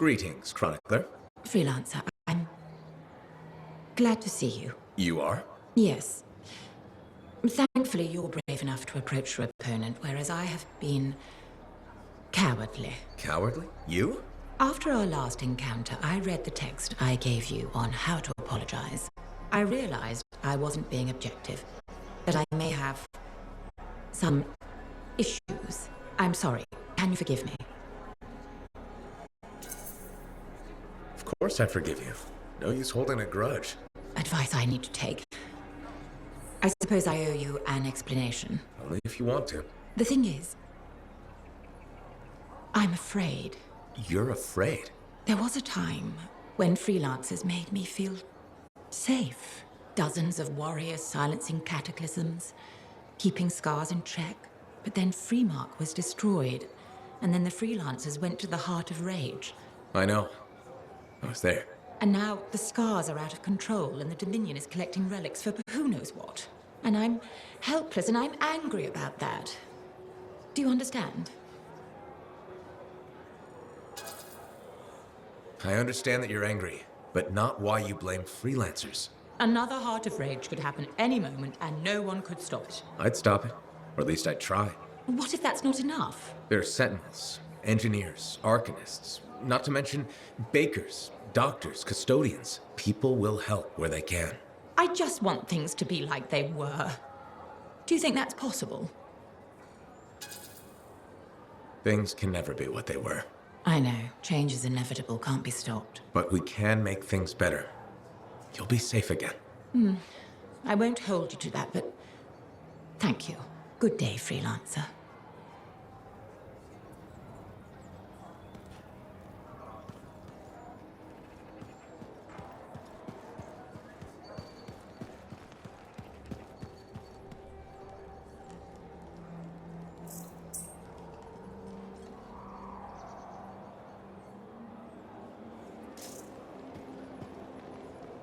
Greetings, Chronicler. Freelancer, I'm glad to see you. You are? Yes. Thankfully, you're brave enough to approach your opponent, whereas I have been cowardly. Cowardly? You? After our last encounter, I read the text I gave you on how to apologize. I realized I wasn't being objective, that I may have some issues. I'm sorry. Can you forgive me? Of course I forgive you. No use holding a grudge. Advice I need to take. I suppose I owe you an explanation. Only if you want to. The thing is, I'm afraid. You're afraid? There was a time when freelancers made me feel safe. Dozens of warriors silencing cataclysms, keeping scars in check. But then Freemark was destroyed, and then the freelancers went to the heart of rage. I know. I was there. And now the scars are out of control, and the Dominion is collecting relics for who knows what. And I'm helpless, and I'm angry about that. Do you understand? I understand that you're angry, but not why you blame freelancers. Another Heart of Rage could happen any moment, and no one could stop it. I'd stop it. Or at least I'd try. What if that's not enough? There are sentinels, engineers, arcanists, not to mention bakers, doctors, custodians. People will help where they can. I just want things to be like they were. Do you think that's possible? Things can never be what they were. I know. Change is inevitable, can't be stopped. But we can make things better. You'll be safe again. I won't hold you to that, but thank you. Good day, freelancer.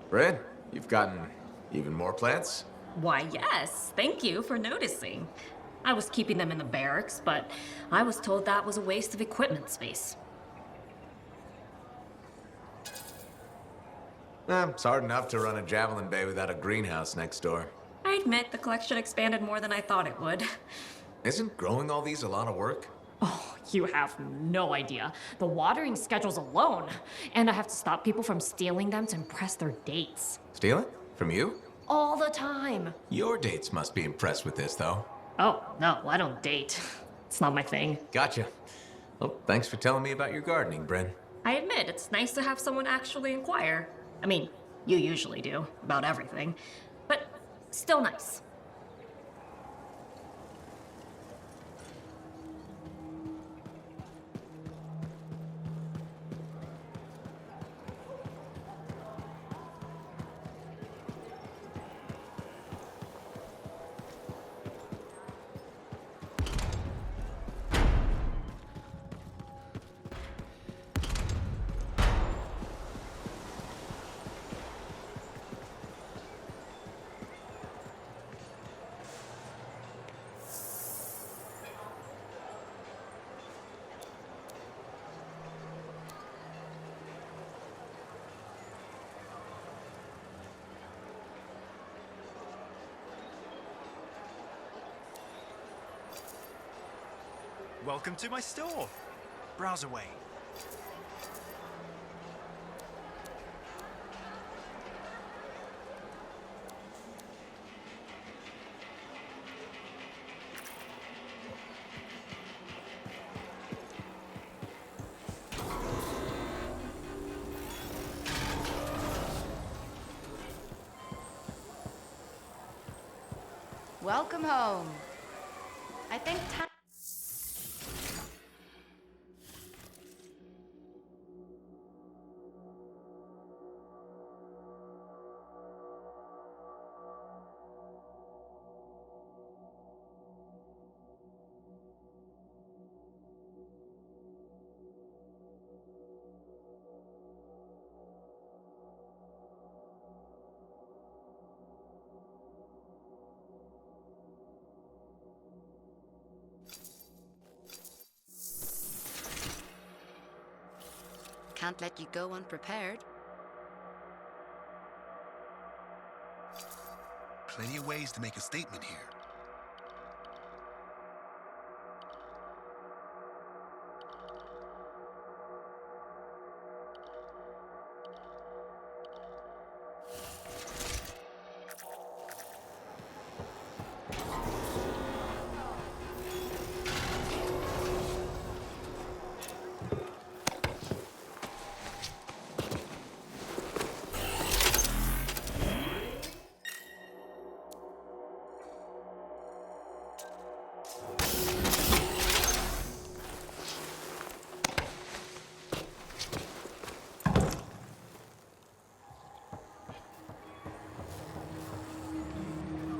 Bryn, you've gotten even more plants? Why, yes. Thank you for noticing. I was keeping them in the barracks, but I was told that was a waste of equipment space. It's hard enough to run a javelin bay without a greenhouse next door. I admit the collection expanded more than I thought it would. Isn't growing all these a lot of work? Oh, you have no idea. The watering schedules alone. And I have to stop people from stealing them to impress their dates. Stealing? From you? All the time. Your dates must be impressed with this, though. Oh, no, I don't date. It's not my thing. Gotcha. Well, thanks for telling me about your gardening, Bryn. I admit, it's nice to have someone actually inquire. I mean, you usually do, about everything. But still nice. Welcome to my store. Browse away. Welcome home. I think time. can't let you go unprepared. Plenty of ways to make a statement here.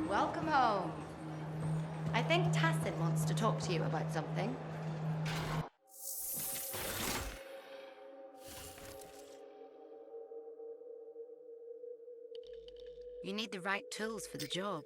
Welcome home. I think Tacit wants to talk to you about something. You need the right tools for the job.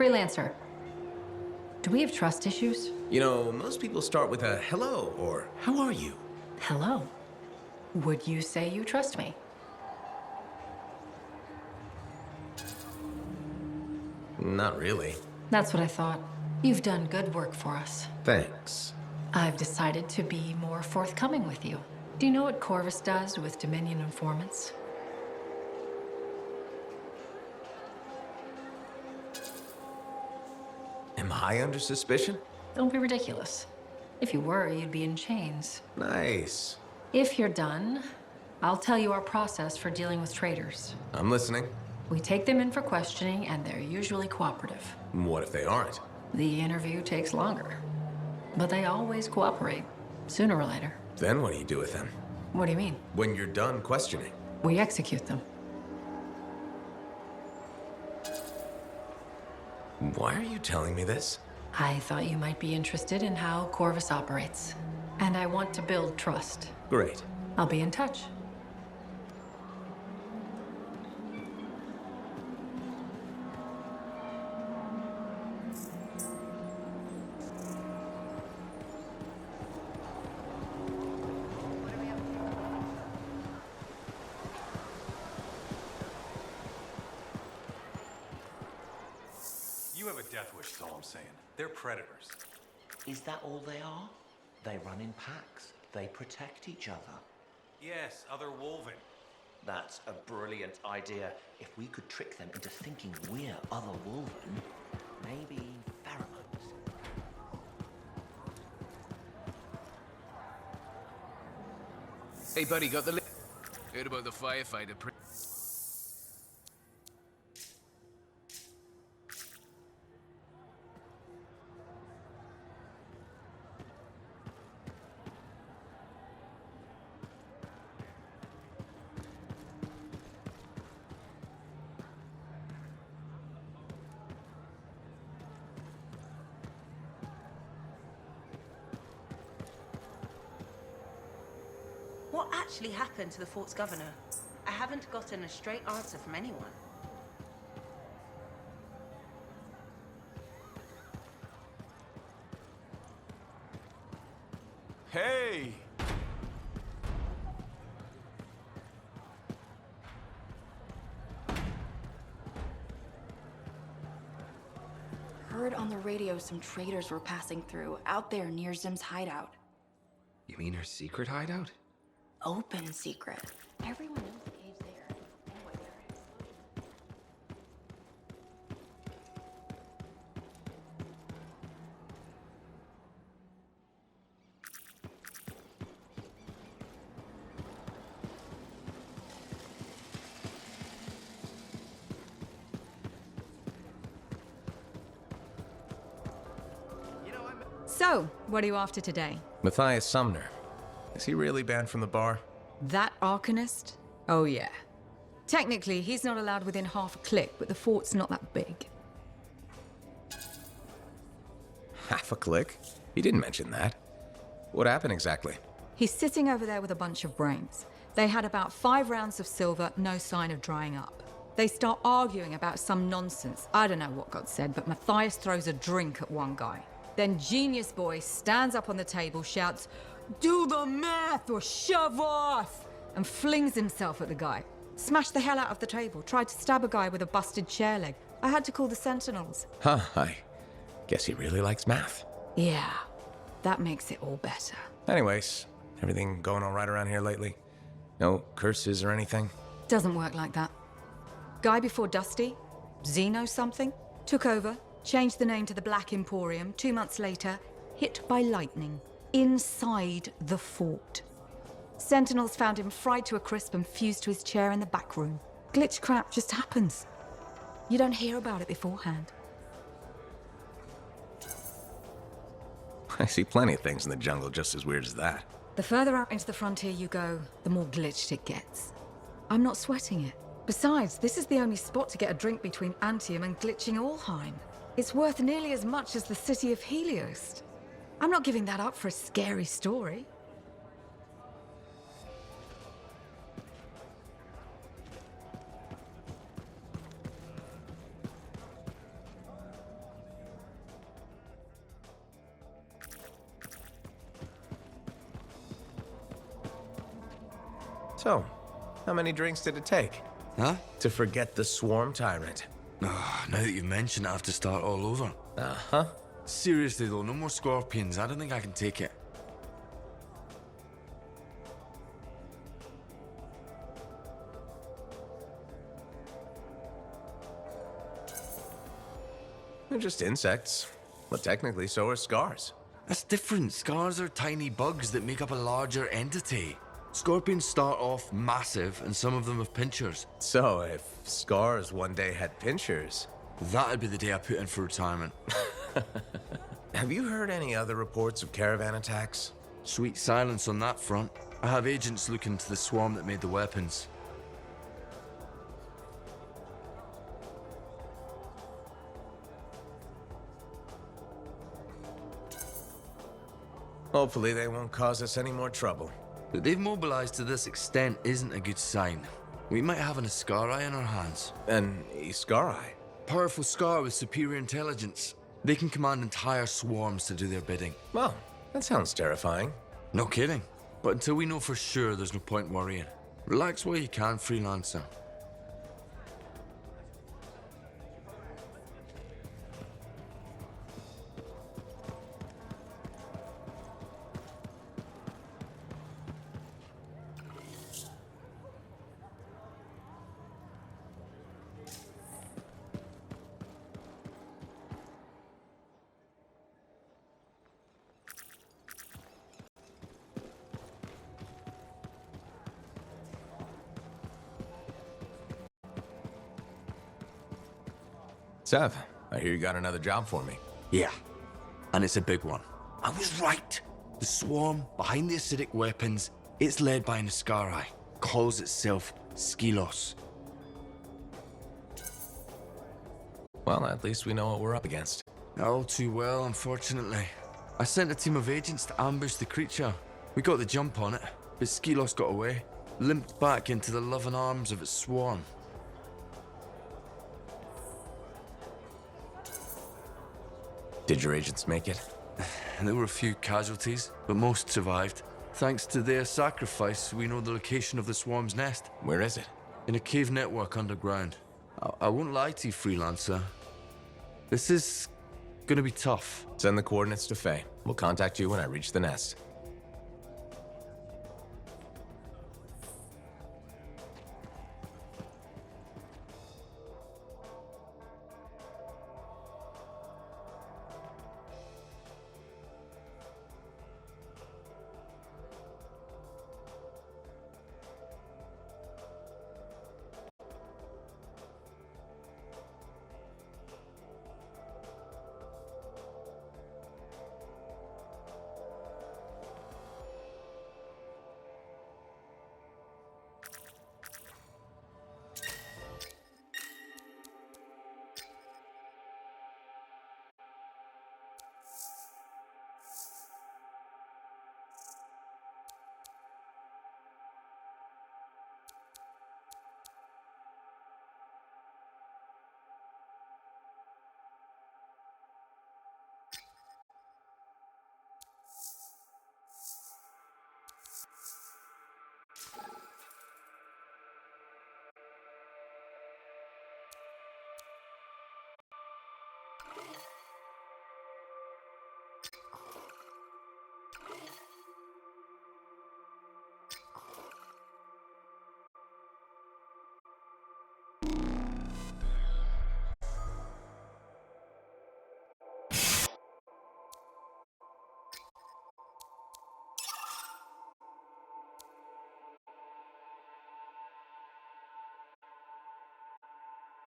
Freelancer, do we have trust issues? You know, most people start with a hello or how are you? Hello. Would you say you trust me? Not really. That's what I thought. You've done good work for us. Thanks. I've decided to be more forthcoming with you. Do you know what Corvus does with Dominion informants? Am I under suspicion? Don't be ridiculous. If you were, you'd be in chains. Nice. If you're done, I'll tell you our process for dealing with traitors. I'm listening. We take them in for questioning, and they're usually cooperative. What if they aren't? The interview takes longer, but they always cooperate, sooner or later. Then what do you do with them? What do you mean? When you're done questioning? We execute them. Why are you telling me this? I thought you might be interested in how Corvus operates, and I want to build trust. Great. I'll be in touch. You have a death wish, is all I'm saying. They're predators. Is that all they are? They run in packs. They protect each other. Yes, other wolven. That's a brilliant idea. If we could trick them into thinking we're other wolven, maybe pheromones. Hey, buddy, got the heard about the firefighter. What actually happened to the fort's governor? I haven't gotten a straight answer from anyone. Hey! Heard on the radio some traders were passing through, out there near Zim's hideout. You mean her secret hideout? Open secret. Everyone knows the cave's there. Anyway, there it is. So, what are you after today? Matthias Sumner. Is he really banned from the bar? That Arcanist? Oh yeah. Technically, he's not allowed within half a click, but the fort's not that big. Half a click? He didn't mention that. What happened exactly? He's sitting over there with a bunch of brains. They had about 5 rounds of silver, no sign of drying up. They start arguing about some nonsense. I don't know what got said, but Matthias throws a drink at one guy. Then Genius Boy stands up on the table, shouts, "Do the math or shove off!" and flings himself at the guy. Smashed the hell out of the table, tried to stab a guy with a busted chair leg. I had to call the Sentinels. Huh, I guess he really likes math. Yeah, that makes it all better. Anyways, everything going all right around here lately? No curses or anything? Doesn't work like that. Guy before Dusty, Zeno something, took over, changed the name to the Black Emporium. 2 months later, hit by lightning inside the fort. Sentinels found him fried to a crisp and fused to his chair in the back room. Glitch crap just happens. You don't hear about it beforehand. I see plenty of things in the jungle just as weird as that. The further out into the frontier you go, the more glitched it gets. I'm not sweating it. Besides, this is the only spot to get a drink between Anthem and glitching Allheim. It's worth nearly as much as the city of Helios. I'm not giving that up for a scary story. So, how many drinks did it take? Huh? To forget the swarm tyrant? Oh, now that you've mentioned it, I have to start all over. Uh-huh. Seriously though, no more scorpions. I don't think I can take it. They're just insects. But technically, so are scars. That's different. Scars are tiny bugs that make up a larger entity. Scorpions start off massive, and some of them have pinchers. So, if scars one day had pinchers... That'd be the day I put in for retirement. Have you heard any other reports of caravan attacks? Sweet silence on that front. I have agents looking into the swarm that made the weapons. Hopefully they won't cause us any more trouble. That they've mobilized to this extent isn't a good sign. We might have an Iskari on our hands. An Iskari? Powerful Scar with superior intelligence. They can command entire swarms to do their bidding. Well, that sounds terrifying. No kidding. But until we know for sure, there's no point worrying. Relax while you can, freelancer. Sev, I hear you got another job for me. Yeah, and it's a big one. I was right. The swarm behind the acidic weapons, it's led by an Ascari. Calls itself Skylos. Well, at least we know what we're up against. All too well, unfortunately. I sent a team of agents to ambush the creature. We got the jump on it, but Skylos got away, limped back into the loving arms of its swarm. Did your agents make it? There were a few casualties, but most survived. Thanks to their sacrifice, we know the location of the swarm's nest. Where is it? In a cave network underground. I won't lie to you, Freelancer. This is gonna be tough. Send the coordinates to Faye. We'll contact you when I reach the nest.